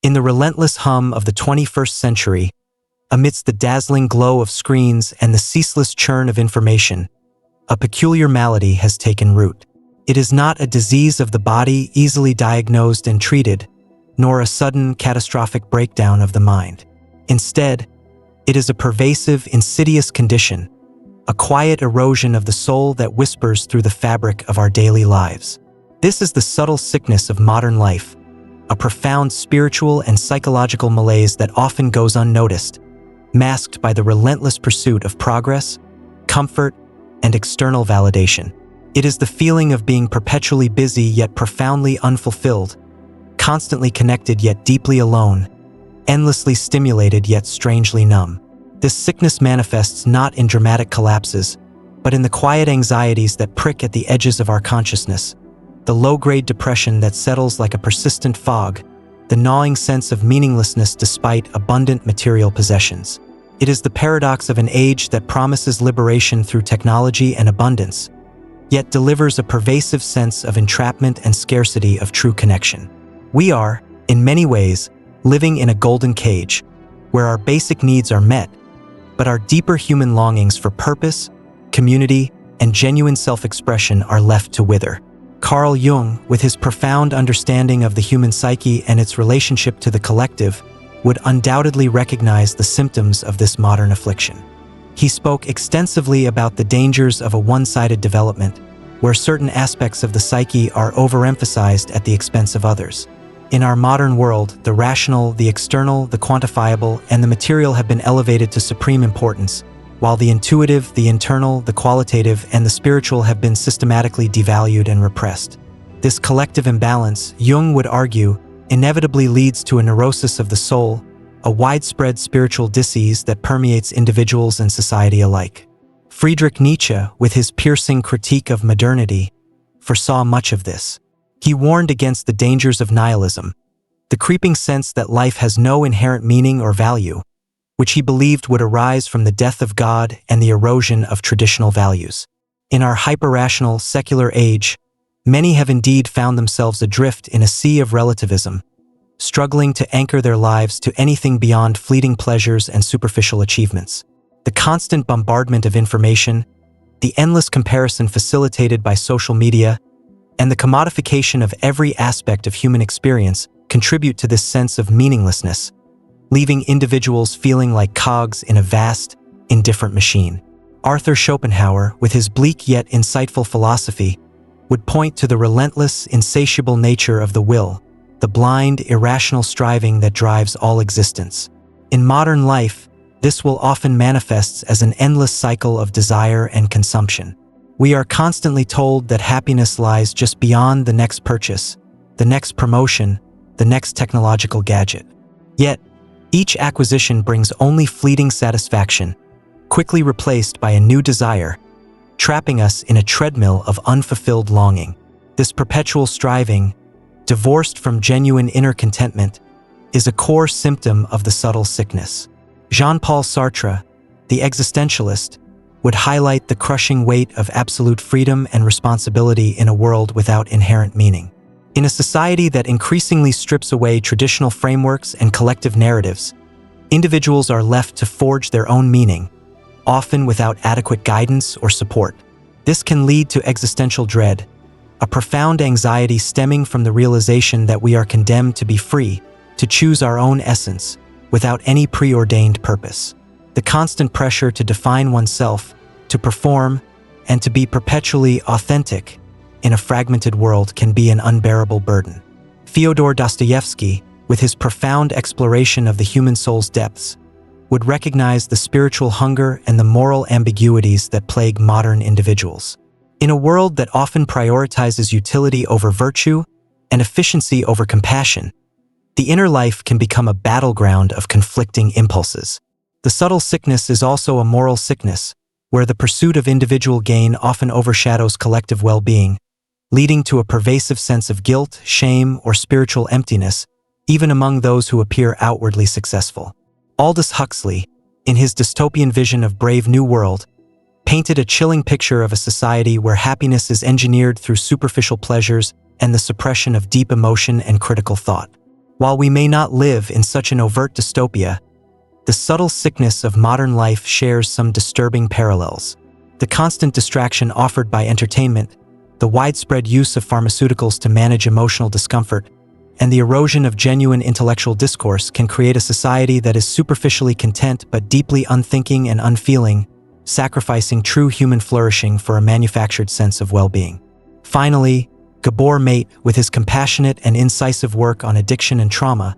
In the relentless hum of the 21st century, amidst the dazzling glow of screens and the ceaseless churn of information, a peculiar malady has taken root. It is not a disease of the body easily diagnosed and treated, nor a sudden, catastrophic breakdown of the mind. Instead, it is a pervasive, insidious condition, a quiet erosion of the soul that whispers through the fabric of our daily lives. This is the subtle sickness of modern life, a profound spiritual and psychological malaise that often goes unnoticed, masked by the relentless pursuit of progress, comfort, and external validation. It is the feeling of being perpetually busy yet profoundly unfulfilled, constantly connected yet deeply alone, endlessly stimulated yet strangely numb. This sickness manifests not in dramatic collapses, but in the quiet anxieties that prick at the edges of our consciousness, the low-grade depression that settles like a persistent fog, the gnawing sense of meaninglessness despite abundant material possessions. It is the paradox of an age that promises liberation through technology and abundance, yet delivers a pervasive sense of entrapment and scarcity of true connection. We are, in many ways, living in a golden cage, where our basic needs are met, but our deeper human longings for purpose, community, and genuine self-expression are left to wither. Carl Jung, with his profound understanding of the human psyche and its relationship to the collective, would undoubtedly recognize the symptoms of this modern affliction. He spoke extensively about the dangers of a one-sided development, where certain aspects of the psyche are overemphasized at the expense of others. In our modern world, the rational, the external, the quantifiable, and the material have been elevated to supreme importance, while the intuitive, the internal, the qualitative, and the spiritual have been systematically devalued and repressed. This collective imbalance, Jung would argue, inevitably leads to a neurosis of the soul, a widespread spiritual disease that permeates individuals and society alike. Friedrich Nietzsche, with his piercing critique of modernity, foresaw much of this. He warned against the dangers of nihilism, the creeping sense that life has no inherent meaning or value, which he believed would arise from the death of God and the erosion of traditional values. In our hyper-rational, secular age, many have indeed found themselves adrift in a sea of relativism, struggling to anchor their lives to anything beyond fleeting pleasures and superficial achievements. The constant bombardment of information, the endless comparison facilitated by social media, and the commodification of every aspect of human experience contribute to this sense of meaninglessness, leaving individuals feeling like cogs in a vast, indifferent machine. Arthur Schopenhauer, with his bleak yet insightful philosophy, would point to the relentless, insatiable nature of the will, the blind, irrational striving that drives all existence. In modern life, this will often manifest as an endless cycle of desire and consumption. We are constantly told that happiness lies just beyond the next purchase, the next promotion, the next technological gadget. Yet, each acquisition brings only fleeting satisfaction, quickly replaced by a new desire, trapping us in a treadmill of unfulfilled longing. This perpetual striving, divorced from genuine inner contentment, is a core symptom of the subtle sickness. Jean-Paul Sartre, the existentialist, would highlight the crushing weight of absolute freedom and responsibility in a world without inherent meaning. In a society that increasingly strips away traditional frameworks and collective narratives, individuals are left to forge their own meaning, often without adequate guidance or support. This can lead to existential dread, a profound anxiety stemming from the realization that we are condemned to be free, to choose our own essence, without any preordained purpose. The constant pressure to define oneself, to perform, and to be perpetually authentic in a fragmented world can be an unbearable burden. Fyodor Dostoevsky, with his profound exploration of the human soul's depths, would recognize the spiritual hunger and the moral ambiguities that plague modern individuals. In a world that often prioritizes utility over virtue and efficiency over compassion, the inner life can become a battleground of conflicting impulses. The subtle sickness is also a moral sickness, where the pursuit of individual gain often overshadows collective well-being, leading to a pervasive sense of guilt, shame, or spiritual emptiness, even among those who appear outwardly successful. Aldous Huxley, in his dystopian vision of Brave New World, painted a chilling picture of a society where happiness is engineered through superficial pleasures and the suppression of deep emotion and critical thought. While we may not live in such an overt dystopia, the subtle sickness of modern life shares some disturbing parallels. The constant distraction offered by entertainment, the widespread use of pharmaceuticals to manage emotional discomfort, and the erosion of genuine intellectual discourse can create a society that is superficially content but deeply unthinking and unfeeling, sacrificing true human flourishing for a manufactured sense of well-being. Finally, Gabor Mate, with his compassionate and incisive work on addiction and trauma,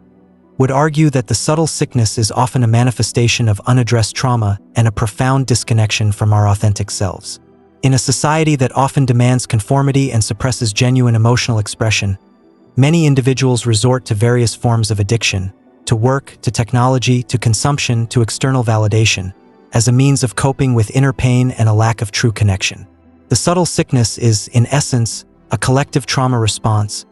would argue that the subtle sickness is often a manifestation of unaddressed trauma and a profound disconnection from our authentic selves. In a society that often demands conformity and suppresses genuine emotional expression, many individuals resort to various forms of addiction, to work, to technology, to consumption, to external validation, as a means of coping with inner pain and a lack of true connection. The subtle sickness is, in essence, a collective trauma response,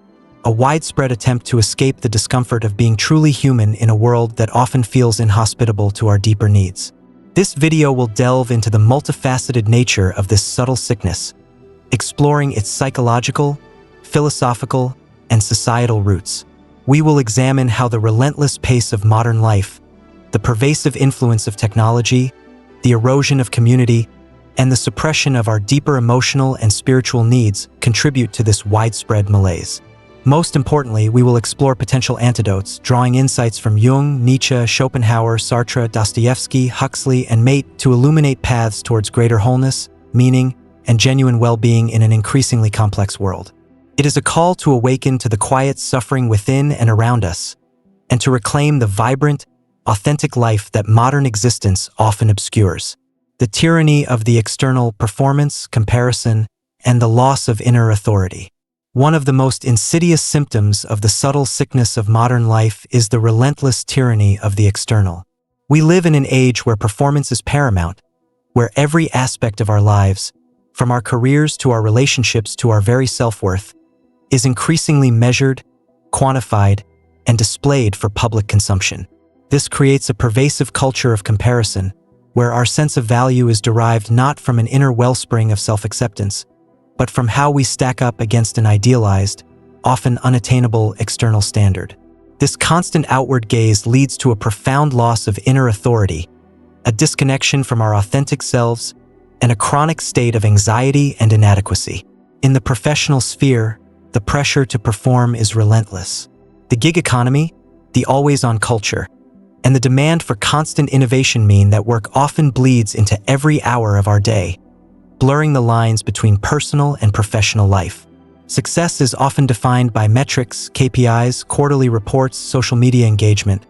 a widespread attempt to escape the discomfort of being truly human in a world that often feels inhospitable to our deeper needs. This video will delve into the multifaceted nature of this subtle sickness, exploring its psychological, philosophical, and societal roots. We will examine how the relentless pace of modern life, the pervasive influence of technology, the erosion of community, and the suppression of our deeper emotional and spiritual needs contribute to this widespread malaise. Most importantly, we will explore potential antidotes, drawing insights from Jung, Nietzsche, Schopenhauer, Sartre, Dostoevsky, Huxley, and Mate to illuminate paths towards greater wholeness, meaning, and genuine well-being in an increasingly complex world. It is a call to awaken to the quiet suffering within and around us, and to reclaim the vibrant, authentic life that modern existence often obscures. The tyranny of the external performance, comparison, and the loss of inner authority. One of the most insidious symptoms of the subtle sickness of modern life is the relentless tyranny of the external. We live in an age where performance is paramount, where every aspect of our lives, from our careers to our relationships to our very self-worth, is increasingly measured, quantified, and displayed for public consumption. This creates a pervasive culture of comparison, where our sense of value is derived not from an inner wellspring of self-acceptance, but from how we stack up against an idealized, often unattainable external standard. This constant outward gaze leads to a profound loss of inner authority, a disconnection from our authentic selves, and a chronic state of anxiety and inadequacy. In the professional sphere, the pressure to perform is relentless. The gig economy, the always-on culture, and the demand for constant innovation mean that work often bleeds into every hour of our day, blurring the lines between personal and professional life. Success is often defined by metrics, KPIs, quarterly reports, social media engagement,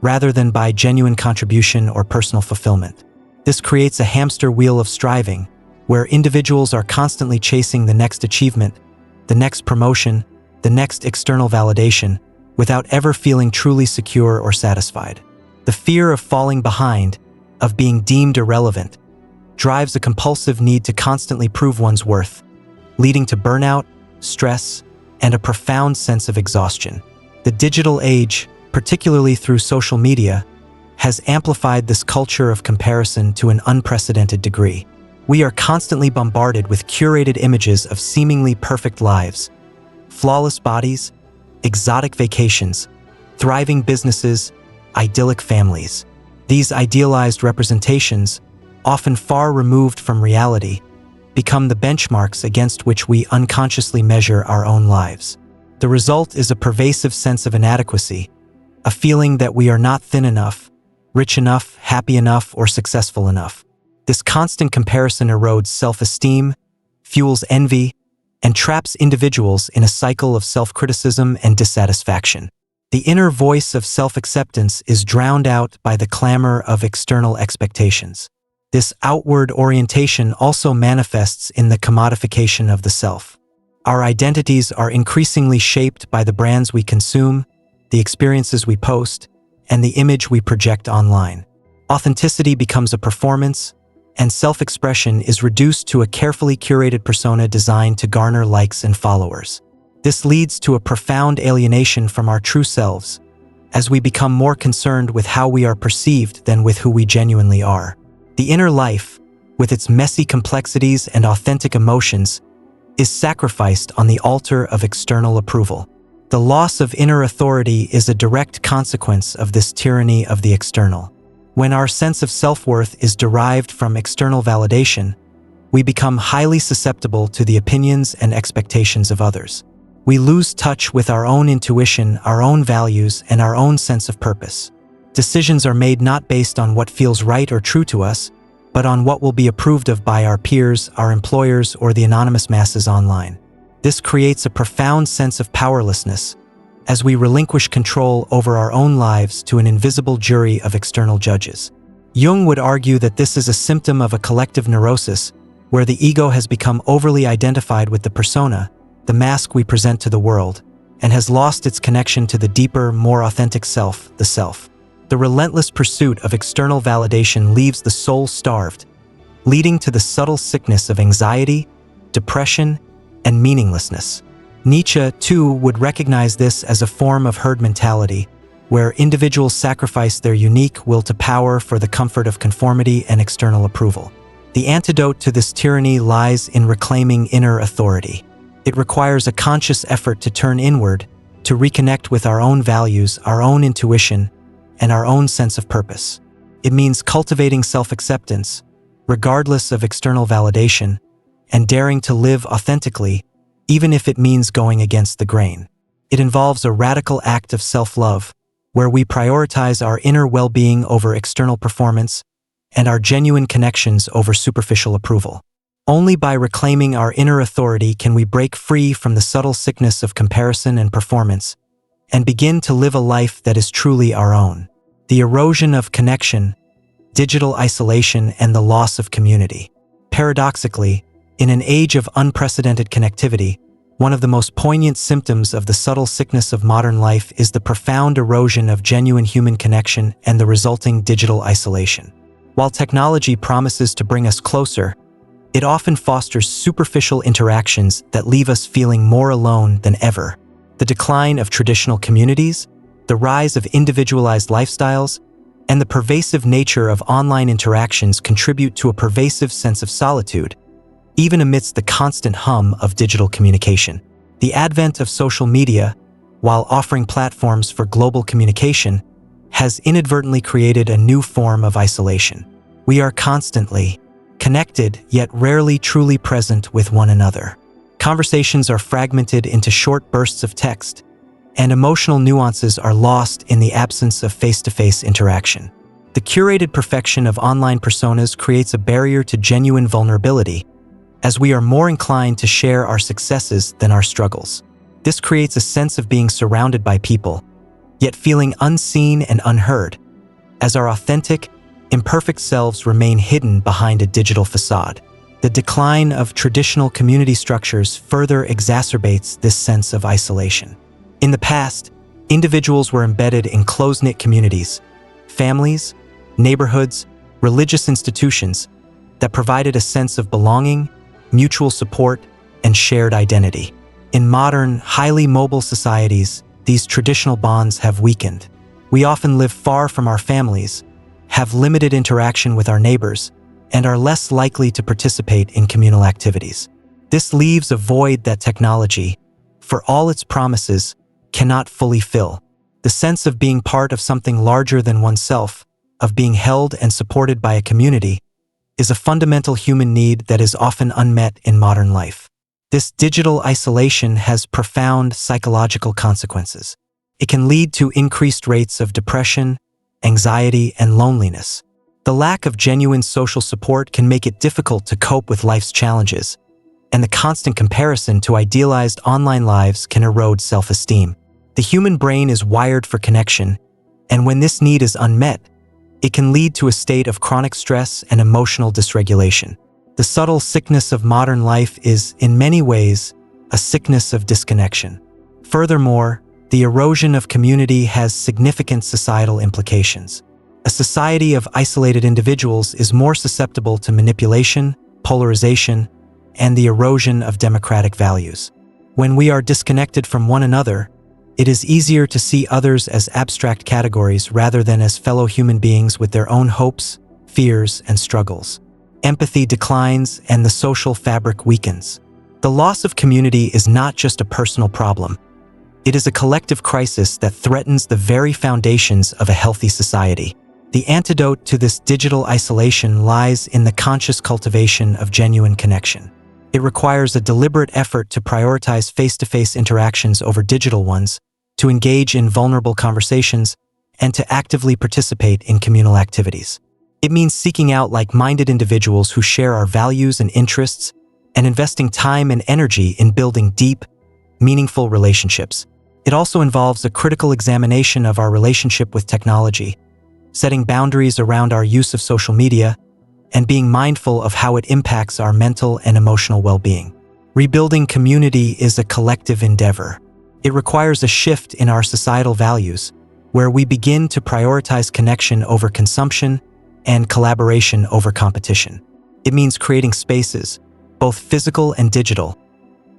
rather than by genuine contribution or personal fulfillment. This creates a hamster wheel of striving, where individuals are constantly chasing the next achievement, the next promotion, the next external validation, without ever feeling truly secure or satisfied. The fear of falling behind, of being deemed irrelevant, drives a compulsive need to constantly prove one's worth, leading to burnout, stress, and a profound sense of exhaustion. The digital age, particularly through social media, has amplified this culture of comparison to an unprecedented degree. We are constantly bombarded with curated images of seemingly perfect lives, flawless bodies, exotic vacations, thriving businesses, idyllic families. These idealized representations, often far removed from reality, become the benchmarks against which we unconsciously measure our own lives. The result is a pervasive sense of inadequacy, a feeling that we are not thin enough, rich enough, happy enough, or successful enough. This constant comparison erodes self-esteem, fuels envy, and traps individuals in a cycle of self-criticism and dissatisfaction. The inner voice of self-acceptance is drowned out by the clamor of external expectations. This outward orientation also manifests in the commodification of the self. Our identities are increasingly shaped by the brands we consume, the experiences we post, and the image we project online. Authenticity becomes a performance, and self-expression is reduced to a carefully curated persona designed to garner likes and followers. This leads to a profound alienation from our true selves, as we become more concerned with how we are perceived than with who we genuinely are. The inner life, with its messy complexities and authentic emotions, is sacrificed on the altar of external approval. The loss of inner authority is a direct consequence of this tyranny of the external. When our sense of self-worth is derived from external validation, we become highly susceptible to the opinions and expectations of others. We lose touch with our own intuition, our own values, and our own sense of purpose. Decisions are made not based on what feels right or true to us, but on what will be approved of by our peers, our employers, or the anonymous masses online. This creates a profound sense of powerlessness as we relinquish control over our own lives to an invisible jury of external judges. Jung would argue that this is a symptom of a collective neurosis where the ego has become overly identified with the persona, the mask we present to the world, and has lost its connection to the deeper, more authentic self, the self. The relentless pursuit of external validation leaves the soul starved, leading to the subtle sickness of anxiety, depression, and meaninglessness. Nietzsche, too, would recognize this as a form of herd mentality, where individuals sacrifice their unique will to power for the comfort of conformity and external approval. The antidote to this tyranny lies in reclaiming inner authority. It requires a conscious effort to turn inward, to reconnect with our own values, our own intuition, and our own sense of purpose. It means cultivating self-acceptance, regardless of external validation, and daring to live authentically, even if it means going against the grain. It involves a radical act of self-love, where we prioritize our inner well-being over external performance and our genuine connections over superficial approval. Only by reclaiming our inner authority can we break free from the subtle sickness of comparison and performance and begin to live a life that is truly our own. The erosion of connection, digital isolation, and the loss of community. Paradoxically, in an age of unprecedented connectivity, one of the most poignant symptoms of the subtle sickness of modern life is the profound erosion of genuine human connection and the resulting digital isolation. While technology promises to bring us closer, it often fosters superficial interactions that leave us feeling more alone than ever. The decline of traditional communities, the rise of individualized lifestyles, and the pervasive nature of online interactions contribute to a pervasive sense of solitude, even amidst the constant hum of digital communication. The advent of social media, while offering platforms for global communication, has inadvertently created a new form of isolation. We are constantly connected, yet rarely truly present with one another. Conversations are fragmented into short bursts of text, and emotional nuances are lost in the absence of face-to-face interaction. The curated perfection of online personas creates a barrier to genuine vulnerability, as we are more inclined to share our successes than our struggles. This creates a sense of being surrounded by people, yet feeling unseen and unheard, as our authentic, imperfect selves remain hidden behind a digital facade. The decline of traditional community structures further exacerbates this sense of isolation. In the past, individuals were embedded in close-knit communities, families, neighborhoods, religious institutions that provided a sense of belonging, mutual support, and shared identity. In modern, highly mobile societies, these traditional bonds have weakened. We often live far from our families, have limited interaction with our neighbors, and are less likely to participate in communal activities. This leaves a void that technology, for all its promises, cannot fully fill. The sense of being part of something larger than oneself, of being held and supported by a community, is a fundamental human need that is often unmet in modern life. This digital isolation has profound psychological consequences. It can lead to increased rates of depression, anxiety, and loneliness. The lack of genuine social support can make it difficult to cope with life's challenges, and the constant comparison to idealized online lives can erode self-esteem. The human brain is wired for connection, and when this need is unmet, it can lead to a state of chronic stress and emotional dysregulation. The subtle sickness of modern life is, in many ways, a sickness of disconnection. Furthermore, the erosion of community has significant societal implications. A society of isolated individuals is more susceptible to manipulation, polarization, and the erosion of democratic values. When we are disconnected from one another, it is easier to see others as abstract categories rather than as fellow human beings with their own hopes, fears, and struggles. Empathy declines and the social fabric weakens. The loss of community is not just a personal problem. It is a collective crisis that threatens the very foundations of a healthy society. The antidote to this digital isolation lies in the conscious cultivation of genuine connection. It requires a deliberate effort to prioritize face-to-face interactions over digital ones, to engage in vulnerable conversations, and to actively participate in communal activities. It means seeking out like-minded individuals who share our values and interests, and investing time and energy in building deep, meaningful relationships. It also involves a critical examination of our relationship with technology, setting boundaries around our use of social media, and being mindful of how it impacts our mental and emotional well-being. Rebuilding community is a collective endeavor. It requires a shift in our societal values, where we begin to prioritize connection over consumption and collaboration over competition. It means creating spaces, both physical and digital,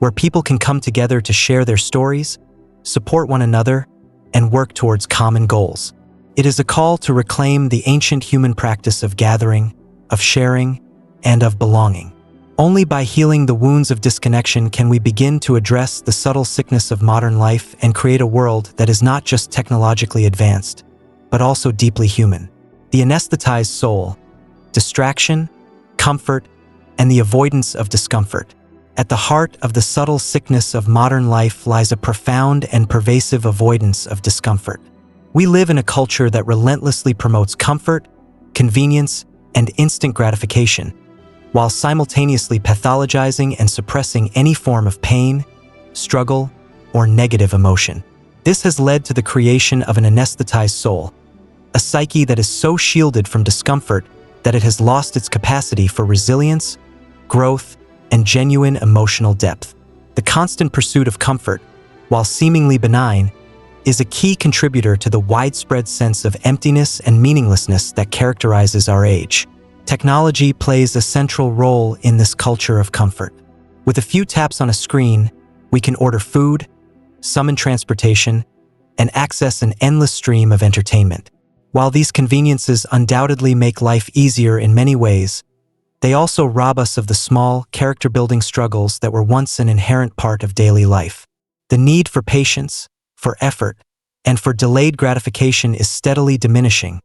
where people can come together to share their stories, support one another, and work towards common goals. It is a call to reclaim the ancient human practice of gathering, of sharing, and of belonging. Only by healing the wounds of disconnection can we begin to address the subtle sickness of modern life and create a world that is not just technologically advanced, but also deeply human. The anesthetized soul, distraction, comfort, and the avoidance of discomfort. At the heart of the subtle sickness of modern life lies a profound and pervasive avoidance of discomfort. We live in a culture that relentlessly promotes comfort, convenience, and instant gratification, while simultaneously pathologizing and suppressing any form of pain, struggle, or negative emotion. This has led to the creation of an anesthetized soul, a psyche that is so shielded from discomfort that it has lost its capacity for resilience, growth, and genuine emotional depth. The constant pursuit of comfort, while seemingly benign, is a key contributor to the widespread sense of emptiness and meaninglessness that characterizes our age. Technology plays a central role in this culture of comfort. With a few taps on a screen, we can order food, summon transportation, and access an endless stream of entertainment. While these conveniences undoubtedly make life easier in many ways, they also rob us of the small, character-building struggles that were once an inherent part of daily life. The need for patience, for effort, and for delayed gratification is steadily diminishing,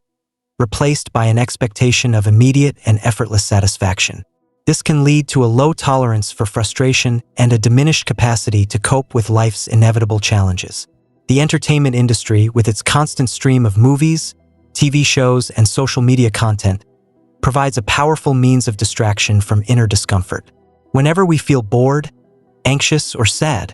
replaced by an expectation of immediate and effortless satisfaction. This can lead to a low tolerance for frustration and a diminished capacity to cope with life's inevitable challenges. The entertainment industry, with its constant stream of movies, TV shows, and social media content, provides a powerful means of distraction from inner discomfort. Whenever we feel bored, anxious, or sad,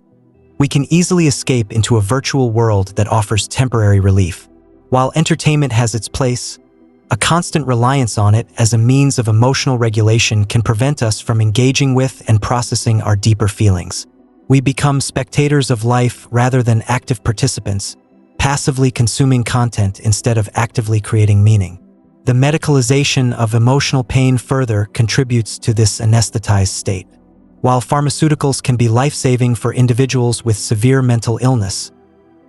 we can easily escape into a virtual world that offers temporary relief. While entertainment has its place, a constant reliance on it as a means of emotional regulation can prevent us from engaging with and processing our deeper feelings. We become spectators of life rather than active participants, passively consuming content instead of actively creating meaning. The medicalization of emotional pain further contributes to this anesthetized state. While pharmaceuticals can be life-saving for individuals with severe mental illness,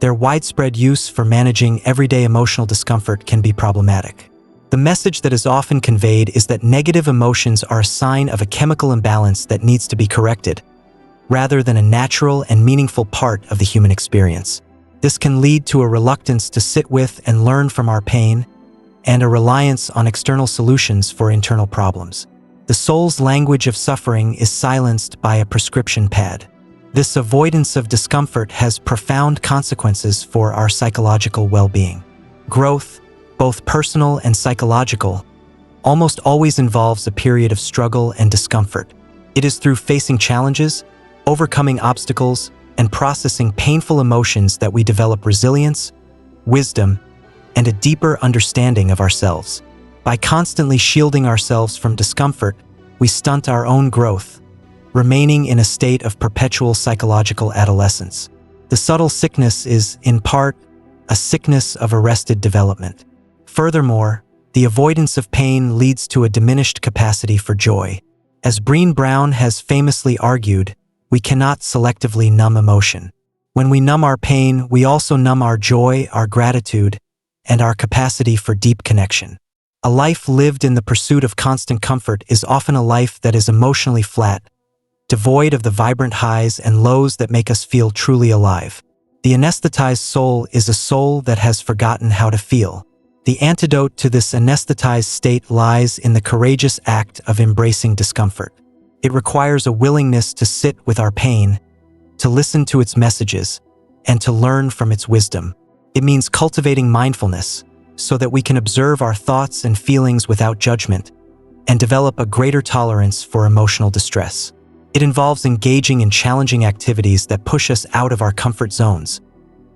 their widespread use for managing everyday emotional discomfort can be problematic. The message that is often conveyed is that negative emotions are a sign of a chemical imbalance that needs to be corrected, rather than a natural and meaningful part of the human experience. This can lead to a reluctance to sit with and learn from our pain, and a reliance on external solutions for internal problems. The soul's language of suffering is silenced by a prescription pad. This avoidance of discomfort has profound consequences for our psychological well-being. Growth, both personal and psychological, almost always involves a period of struggle and discomfort. It is through facing challenges, overcoming obstacles, and processing painful emotions that we develop resilience, wisdom, and a deeper understanding of ourselves. By constantly shielding ourselves from discomfort, we stunt our own growth, remaining in a state of perpetual psychological adolescence. The subtle sickness is, in part, a sickness of arrested development. Furthermore, the avoidance of pain leads to a diminished capacity for joy. As Brené Brown has famously argued, we cannot selectively numb emotion. When we numb our pain, we also numb our joy, our gratitude, and our capacity for deep connection. A life lived in the pursuit of constant comfort is often a life that is emotionally flat, devoid of the vibrant highs and lows that make us feel truly alive. The anesthetized soul is a soul that has forgotten how to feel. The antidote to this anesthetized state lies in the courageous act of embracing discomfort. It requires a willingness to sit with our pain, to listen to its messages, and to learn from its wisdom. It means cultivating mindfulness so that we can observe our thoughts and feelings without judgment and develop a greater tolerance for emotional distress. It involves engaging in challenging activities that push us out of our comfort zones,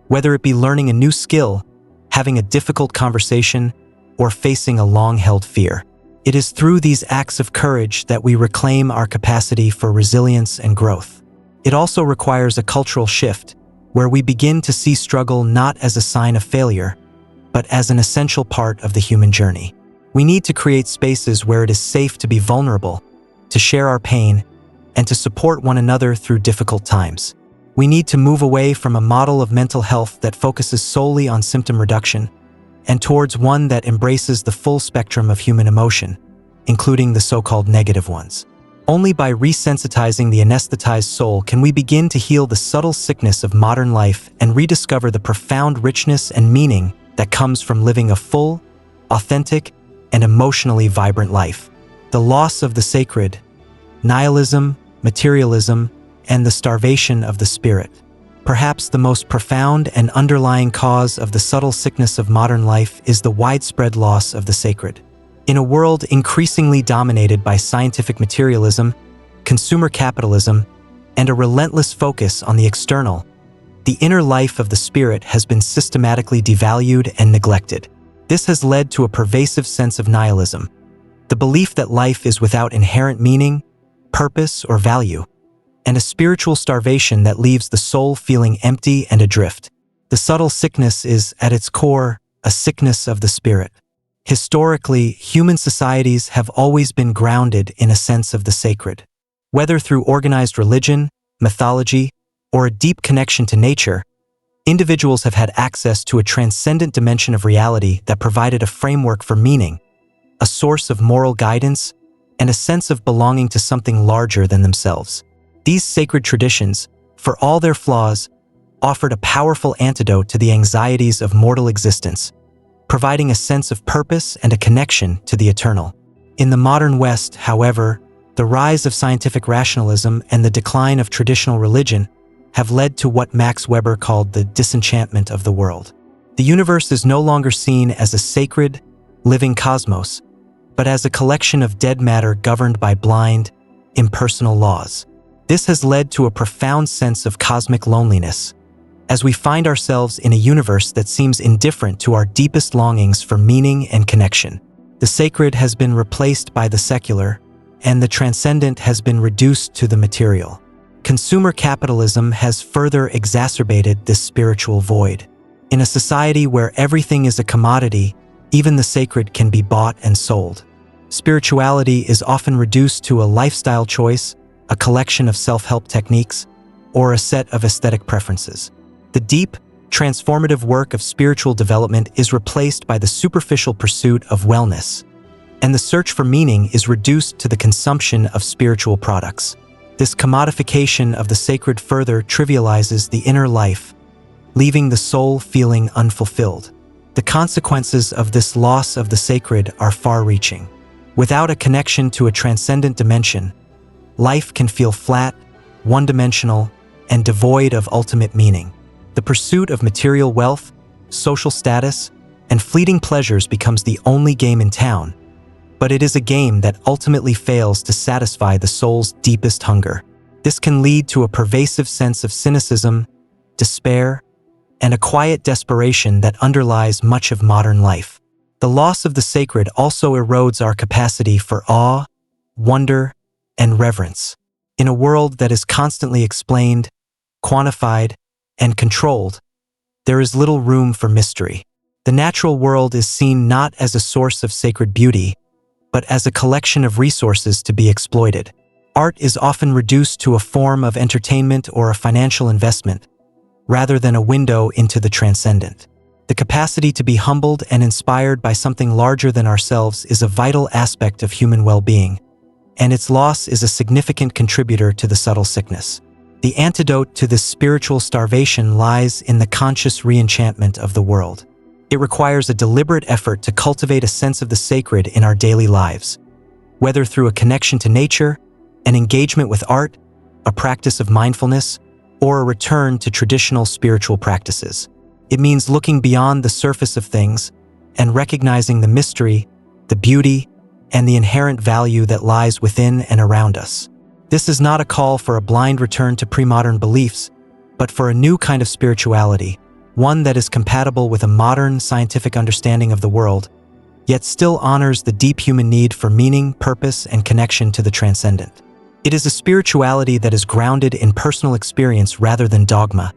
whether it be learning a new skill, having a difficult conversation, or facing a long-held fear. It is through these acts of courage that we reclaim our capacity for resilience and growth. It also requires a cultural shift, where we begin to see struggle not as a sign of failure, but as an essential part of the human journey. We need to create spaces where it is safe to be vulnerable, to share our pain, and to support one another through difficult times. We need to move away from a model of mental health that focuses solely on symptom reduction and towards one that embraces the full spectrum of human emotion, including the so-called negative ones. Only by resensitizing the anesthetized soul can we begin to heal the subtle sickness of modern life and rediscover the profound richness and meaning that comes from living a full, authentic, and emotionally vibrant life. The loss of the sacred, nihilism, materialism, and the starvation of the spirit. Perhaps the most profound and underlying cause of the subtle sickness of modern life is the widespread loss of the sacred. In a world increasingly dominated by scientific materialism, consumer capitalism, and a relentless focus on the external, the inner life of the spirit has been systematically devalued and neglected. This has led to a pervasive sense of nihilism, the belief that life is without inherent meaning, purpose, or value, and a spiritual starvation that leaves the soul feeling empty and adrift. The subtle sickness is, at its core, a sickness of the spirit. Historically, human societies have always been grounded in a sense of the sacred. Whether through organized religion, mythology, or a deep connection to nature, individuals have had access to a transcendent dimension of reality that provided a framework for meaning, a source of moral guidance, and a sense of belonging to something larger than themselves. These sacred traditions, for all their flaws, offered a powerful antidote to the anxieties of mortal existence, providing a sense of purpose and a connection to the eternal. In the modern West, however, the rise of scientific rationalism and the decline of traditional religion have led to what Max Weber called the disenchantment of the world. The universe is no longer seen as a sacred, living cosmos, but as a collection of dead matter governed by blind, impersonal laws. This has led to a profound sense of cosmic loneliness, as we find ourselves in a universe that seems indifferent to our deepest longings for meaning and connection. The sacred has been replaced by the secular, and the transcendent has been reduced to the material. Consumer capitalism has further exacerbated this spiritual void. In a society where everything is a commodity, even the sacred can be bought and sold. Spirituality is often reduced to a lifestyle choice, a collection of self-help techniques, or a set of aesthetic preferences. The deep, transformative work of spiritual development is replaced by the superficial pursuit of wellness, and the search for meaning is reduced to the consumption of spiritual products. This commodification of the sacred further trivializes the inner life, leaving the soul feeling unfulfilled. The consequences of this loss of the sacred are far-reaching. Without a connection to a transcendent dimension, life can feel flat, one-dimensional, and devoid of ultimate meaning. The pursuit of material wealth, social status, and fleeting pleasures becomes the only game in town, but it is a game that ultimately fails to satisfy the soul's deepest hunger. This can lead to a pervasive sense of cynicism, despair, and a quiet desperation that underlies much of modern life. The loss of the sacred also erodes our capacity for awe, wonder, and reverence. In a world that is constantly explained, quantified, and controlled, there is little room for mystery. The natural world is seen not as a source of sacred beauty, but as a collection of resources to be exploited. Art is often reduced to a form of entertainment or a financial investment, rather than a window into the transcendent. The capacity to be humbled and inspired by something larger than ourselves is a vital aspect of human well-being, and its loss is a significant contributor to the subtle sickness. The antidote to this spiritual starvation lies in the conscious reenchantment of the world. It requires a deliberate effort to cultivate a sense of the sacred in our daily lives, whether through a connection to nature, an engagement with art, a practice of mindfulness, or a return to traditional spiritual practices. It means looking beyond the surface of things and recognizing the mystery, the beauty, and the inherent value that lies within and around us. This is not a call for a blind return to pre-modern beliefs, but for a new kind of spirituality, one that is compatible with a modern scientific understanding of the world, yet still honors the deep human need for meaning, purpose, and connection to the transcendent. It is a spirituality that is grounded in personal experience rather than dogma,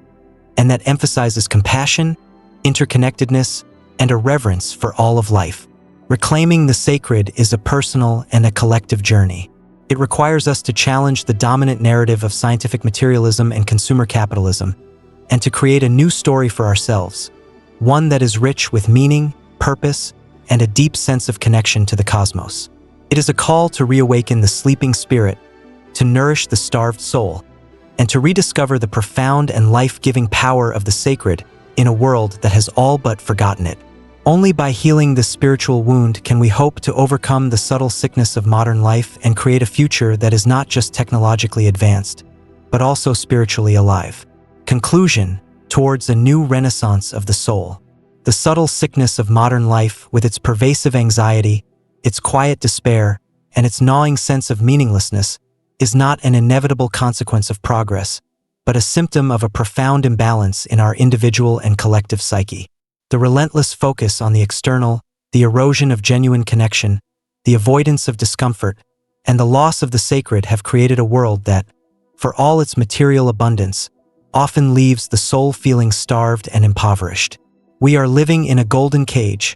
and that emphasizes compassion, interconnectedness, and a reverence for all of life. Reclaiming the sacred is a personal and a collective journey. It requires us to challenge the dominant narrative of scientific materialism and consumer capitalism, and to create a new story for ourselves, one that is rich with meaning, purpose, and a deep sense of connection to the cosmos. It is a call to reawaken the sleeping spirit, to nourish the starved soul, and to rediscover the profound and life-giving power of the sacred in a world that has all but forgotten it. Only by healing this spiritual wound can we hope to overcome the subtle sickness of modern life and create a future that is not just technologically advanced, but also spiritually alive. Conclusion: towards a new renaissance of the soul. The subtle sickness of modern life, with its pervasive anxiety, its quiet despair, and its gnawing sense of meaninglessness, is not an inevitable consequence of progress, but a symptom of a profound imbalance in our individual and collective psyche. The relentless focus on the external, the erosion of genuine connection, the avoidance of discomfort, and the loss of the sacred have created a world that, for all its material abundance, often leaves the soul feeling starved and impoverished. We are living in a golden cage,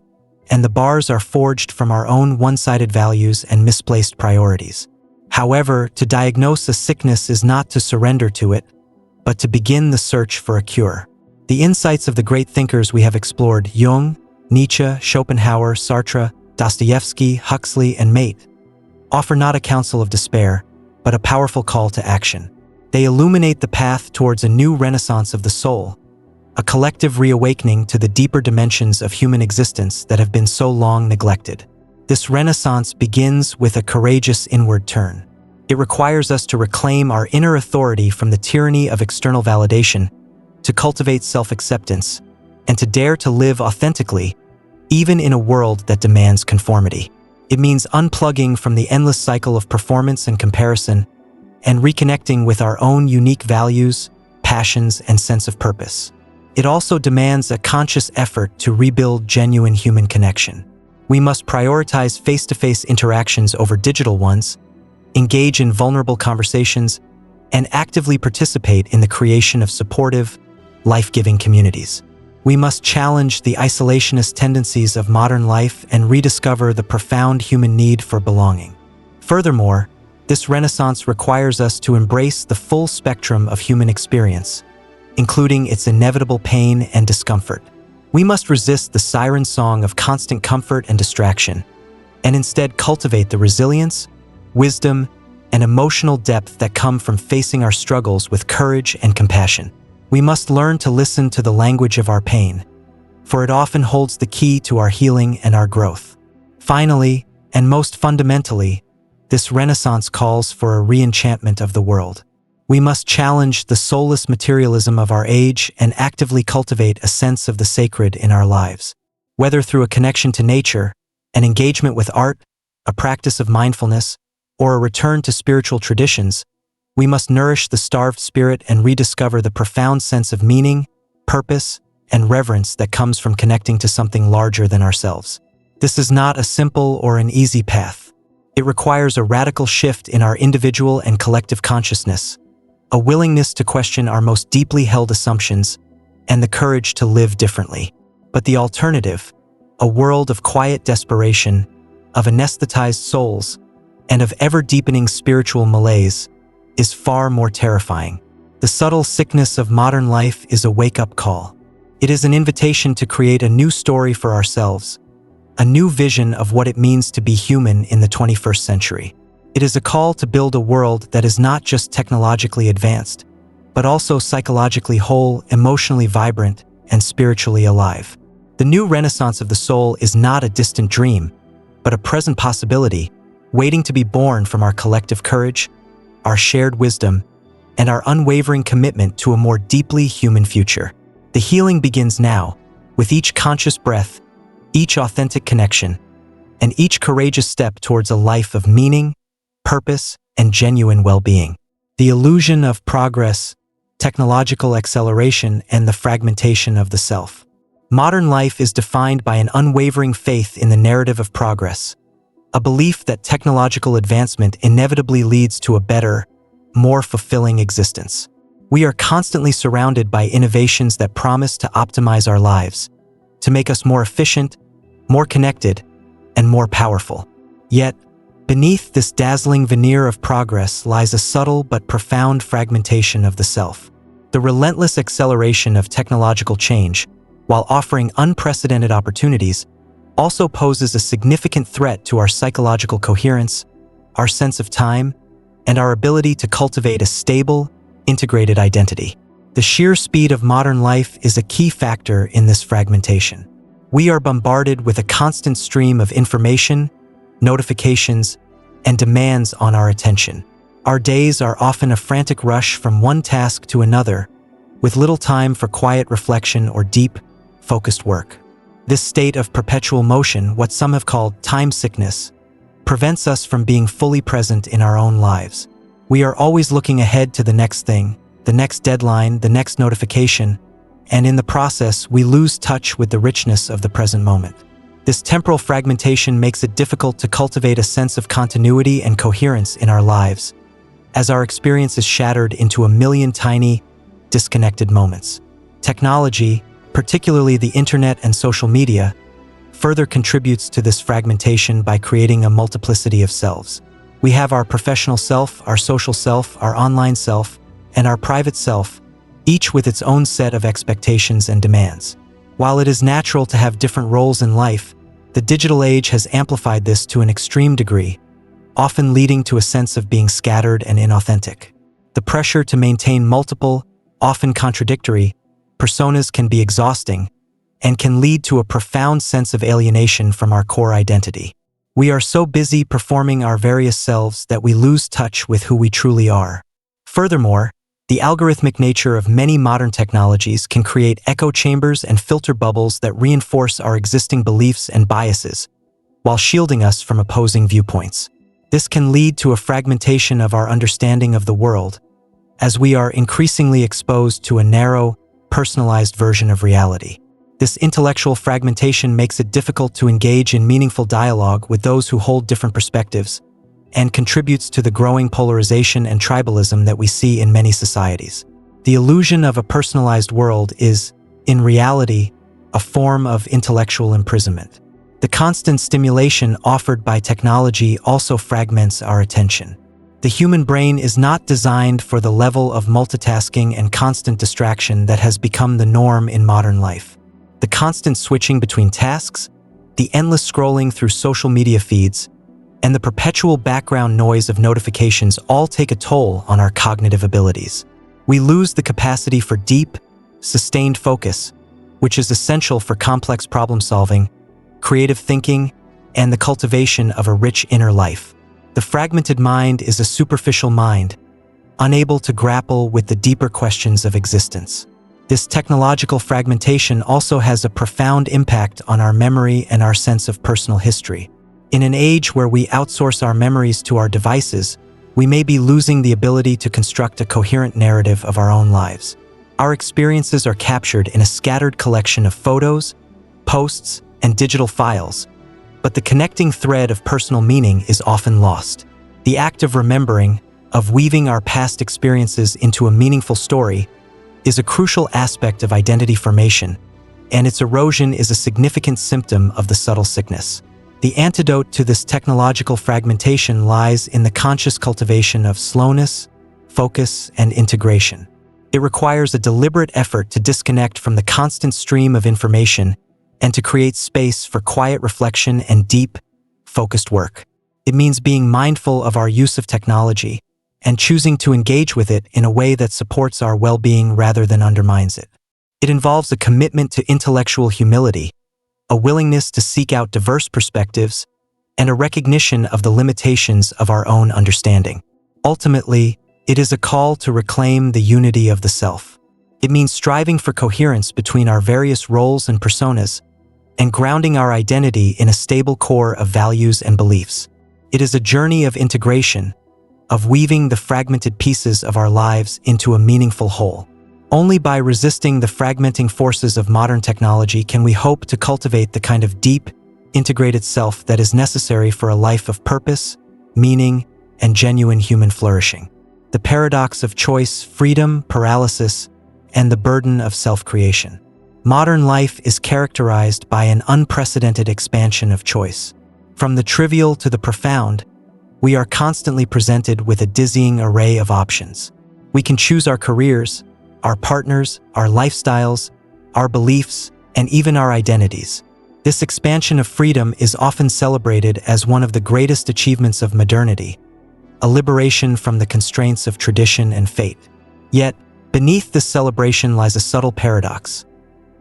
and the bars are forged from our own one-sided values and misplaced priorities. However, to diagnose a sickness is not to surrender to it, but to begin the search for a cure. The insights of the great thinkers we have explored, Jung, Nietzsche, Schopenhauer, Sartre, Dostoevsky, Huxley, and Mate, offer not a counsel of despair, but a powerful call to action. They illuminate the path towards a new renaissance of the soul, a collective reawakening to the deeper dimensions of human existence that have been so long neglected. This renaissance begins with a courageous inward turn. It requires us to reclaim our inner authority from the tyranny of external validation, to cultivate self-acceptance, and to dare to live authentically, even in a world that demands conformity. It means unplugging from the endless cycle of performance and comparison, and reconnecting with our own unique values, passions, and sense of purpose. It also demands a conscious effort to rebuild genuine human connection. We must prioritize face-to-face interactions over digital ones, engage in vulnerable conversations, and actively participate in the creation of supportive, life-giving communities. We must challenge the isolationist tendencies of modern life and rediscover the profound human need for belonging. Furthermore, this renaissance requires us to embrace the full spectrum of human experience, including its inevitable pain and discomfort. We must resist the siren song of constant comfort and distraction, and instead cultivate the resilience, wisdom, and emotional depth that come from facing our struggles with courage and compassion. We must learn to listen to the language of our pain, for it often holds the key to our healing and our growth. Finally, and most fundamentally, this renaissance calls for a reenchantment of the world. We must challenge the soulless materialism of our age and actively cultivate a sense of the sacred in our lives. Whether through a connection to nature, an engagement with art, a practice of mindfulness, or a return to spiritual traditions, we must nourish the starved spirit and rediscover the profound sense of meaning, purpose, and reverence that comes from connecting to something larger than ourselves. This is not a simple or an easy path. It requires a radical shift in our individual and collective consciousness, a willingness to question our most deeply held assumptions, and the courage to live differently. But the alternative, a world of quiet desperation, of anesthetized souls, and of ever-deepening spiritual malaise, is far more terrifying. The subtle sickness of modern life is a wake-up call. It is an invitation to create a new story for ourselves, a new vision of what it means to be human in the 21st century. It is a call to build a world that is not just technologically advanced, but also psychologically whole, emotionally vibrant, and spiritually alive. The new renaissance of the soul is not a distant dream, but a present possibility, waiting to be born from our collective courage, our shared wisdom, and our unwavering commitment to a more deeply human future. The healing begins now, with each conscious breath, each authentic connection, and each courageous step towards a life of meaning, purpose, and genuine well-being. The illusion of progress, technological acceleration, and the fragmentation of the self. Modern life is defined by an unwavering faith in the narrative of progress, a belief that technological advancement inevitably leads to a better, more fulfilling existence. We are constantly surrounded by innovations that promise to optimize our lives, to make us more efficient, more connected, and more powerful. Yet, beneath this dazzling veneer of progress lies a subtle but profound fragmentation of the self. The relentless acceleration of technological change, while offering unprecedented opportunities, also poses a significant threat to our psychological coherence, our sense of time, and our ability to cultivate a stable, integrated identity. The sheer speed of modern life is a key factor in this fragmentation. We are bombarded with a constant stream of information, notifications, and demands on our attention. Our days are often a frantic rush from one task to another, with little time for quiet reflection or deep, focused work. This state of perpetual motion, what some have called time sickness, prevents us from being fully present in our own lives. We are always looking ahead to the next thing, the next deadline, the next notification, and in the process, we lose touch with the richness of the present moment. This temporal fragmentation makes it difficult to cultivate a sense of continuity and coherence in our lives, as our experience is shattered into a million tiny, disconnected moments. Technology, particularly the internet and social media, further contributes to this fragmentation by creating a multiplicity of selves. We have our professional self, our social self, our online self, and our private self, each with its own set of expectations and demands. While it is natural to have different roles in life, the digital age has amplified this to an extreme degree, often leading to a sense of being scattered and inauthentic. The pressure to maintain multiple, often contradictory, personas can be exhausting and can lead to a profound sense of alienation from our core identity. We are so busy performing our various selves that we lose touch with who we truly are. Furthermore, the algorithmic nature of many modern technologies can create echo chambers and filter bubbles that reinforce our existing beliefs and biases, while shielding us from opposing viewpoints. This can lead to a fragmentation of our understanding of the world, as we are increasingly exposed to a narrow, personalized version of reality. This intellectual fragmentation makes it difficult to engage in meaningful dialogue with those who hold different perspectives, and contributes to the growing polarization and tribalism that we see in many societies. The illusion of a personalized world is, in reality, a form of intellectual imprisonment. The constant stimulation offered by technology also fragments our attention. The human brain is not designed for the level of multitasking and constant distraction that has become the norm in modern life. The constant switching between tasks, the endless scrolling through social media feeds, and the perpetual background noise of notifications all take a toll on our cognitive abilities. We lose the capacity for deep, sustained focus, which is essential for complex problem solving, creative thinking, and the cultivation of a rich inner life. The fragmented mind is a superficial mind, unable to grapple with the deeper questions of existence. This technological fragmentation also has a profound impact on our memory and our sense of personal history. In an age where we outsource our memories to our devices, we may be losing the ability to construct a coherent narrative of our own lives. Our experiences are captured in a scattered collection of photos, posts, and digital files, but the connecting thread of personal meaning is often lost. The act of remembering, of weaving our past experiences into a meaningful story, is a crucial aspect of identity formation, and its erosion is a significant symptom of the subtle sickness. The antidote to this technological fragmentation lies in the conscious cultivation of slowness, focus, and integration. It requires a deliberate effort to disconnect from the constant stream of information and to create space for quiet reflection and deep, focused work. It means being mindful of our use of technology, and choosing to engage with it in a way that supports our well-being rather than undermines it. It involves a commitment to intellectual humility, a willingness to seek out diverse perspectives, and a recognition of the limitations of our own understanding. Ultimately, it is a call to reclaim the unity of the self. It means striving for coherence between our various roles and personas, and grounding our identity in a stable core of values and beliefs. It is a journey of integration, of weaving the fragmented pieces of our lives into a meaningful whole. Only by resisting the fragmenting forces of modern technology can we hope to cultivate the kind of deep, integrated self that is necessary for a life of purpose, meaning, and genuine human flourishing. The paradox of choice, freedom, paralysis, and the burden of self-creation. Modern life is characterized by an unprecedented expansion of choice. From the trivial to the profound, we are constantly presented with a dizzying array of options. We can choose our careers, our partners, our lifestyles, our beliefs, and even our identities. This expansion of freedom is often celebrated as one of the greatest achievements of modernity, a liberation from the constraints of tradition and fate. Yet, beneath this celebration lies a subtle paradox.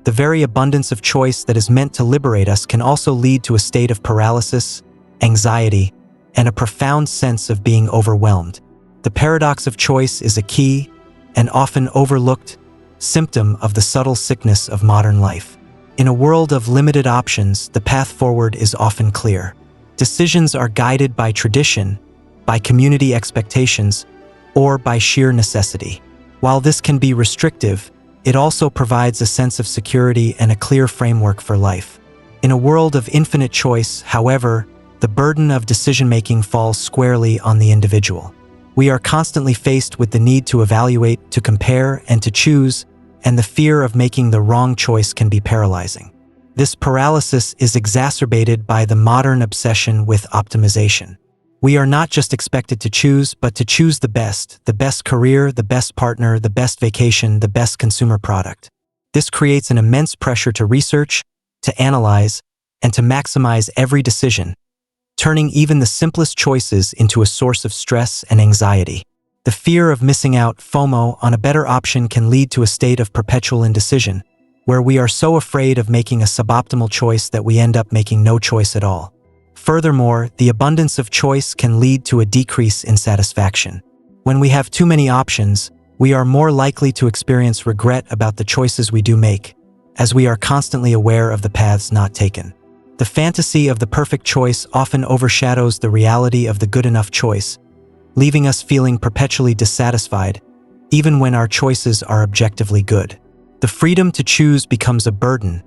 The very abundance of choice that is meant to liberate us can also lead to a state of paralysis, anxiety, and a profound sense of being overwhelmed. The paradox of choice is a key, and often overlooked, symptom of the subtle sickness of modern life. In a world of limited options, the path forward is often clear. Decisions are guided by tradition, by community expectations, or by sheer necessity. While this can be restrictive, it also provides a sense of security and a clear framework for life. In a world of infinite choice, however, the burden of decision-making falls squarely on the individual. We are constantly faced with the need to evaluate, to compare, and to choose, and the fear of making the wrong choice can be paralyzing. This paralysis is exacerbated by the modern obsession with optimization. We are not just expected to choose, but to choose the best career, the best partner, the best vacation, the best consumer product. This creates an immense pressure to research, to analyze, and to maximize every decision, turning even the simplest choices into a source of stress and anxiety. The fear of missing out, FOMO, on a better option can lead to a state of perpetual indecision, where we are so afraid of making a suboptimal choice that we end up making no choice at all. Furthermore, the abundance of choice can lead to a decrease in satisfaction. When we have too many options, we are more likely to experience regret about the choices we do make, as we are constantly aware of the paths not taken. The fantasy of the perfect choice often overshadows the reality of the good enough choice, leaving us feeling perpetually dissatisfied, even when our choices are objectively good. The freedom to choose becomes a burden,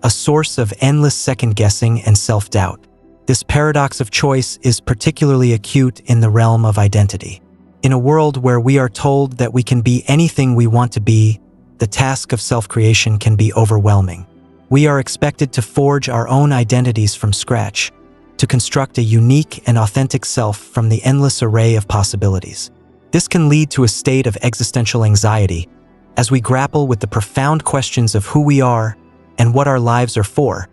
a source of endless second-guessing and self-doubt. This paradox of choice is particularly acute in the realm of identity. In a world where we are told that we can be anything we want to be, the task of self-creation can be overwhelming. We are expected to forge our own identities from scratch, to construct a unique and authentic self from the endless array of possibilities. This can lead to a state of existential anxiety as we grapple with the profound questions of who we are and what our lives are for,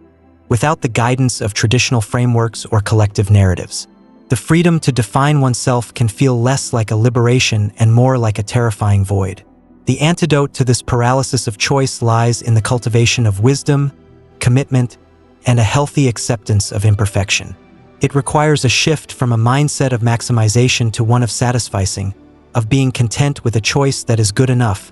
without the guidance of traditional frameworks or collective narratives. The freedom to define oneself can feel less like a liberation and more like a terrifying void. The antidote to this paralysis of choice lies in the cultivation of wisdom, commitment, and a healthy acceptance of imperfection. It requires a shift from a mindset of maximization to one of satisficing, of being content with a choice that is good enough,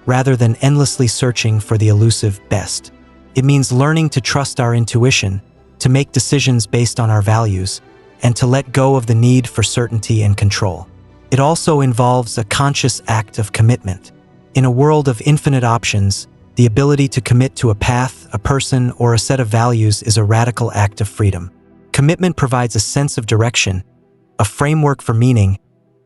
rather than endlessly searching for the elusive best. It means learning to trust our intuition, to make decisions based on our values, and to let go of the need for certainty and control. It also involves a conscious act of commitment. In a world of infinite options, the ability to commit to a path, a person, or a set of values is a radical act of freedom. Commitment provides a sense of direction, a framework for meaning,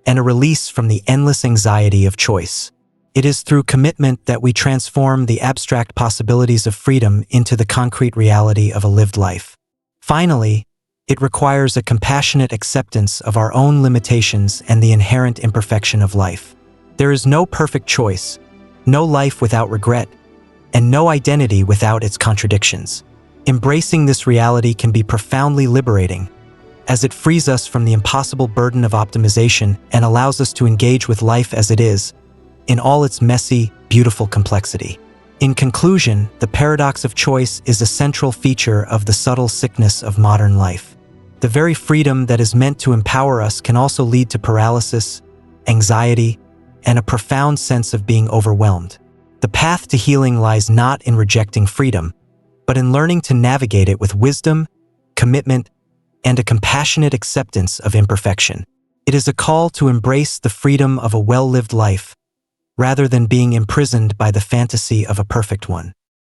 and a release from the endless anxiety of choice. It is through commitment that we transform the abstract possibilities of freedom into the concrete reality of a lived life. Finally, it requires a compassionate acceptance of our own limitations and the inherent imperfection of life. There is no perfect choice, no life without regret, and no identity without its contradictions. Embracing this reality can be profoundly liberating, as it frees us from the impossible burden of optimization and allows us to engage with life as it is, in all its messy, beautiful complexity. In conclusion, the paradox of choice is a central feature of the subtle sickness of modern life. The very freedom that is meant to empower us can also lead to paralysis, anxiety, and a profound sense of being overwhelmed. The path to healing lies not in rejecting freedom, but in learning to navigate it with wisdom, commitment, and a compassionate acceptance of imperfection. It is a call to embrace the freedom of a well-lived life, rather than being imprisoned by the fantasy of a perfect one.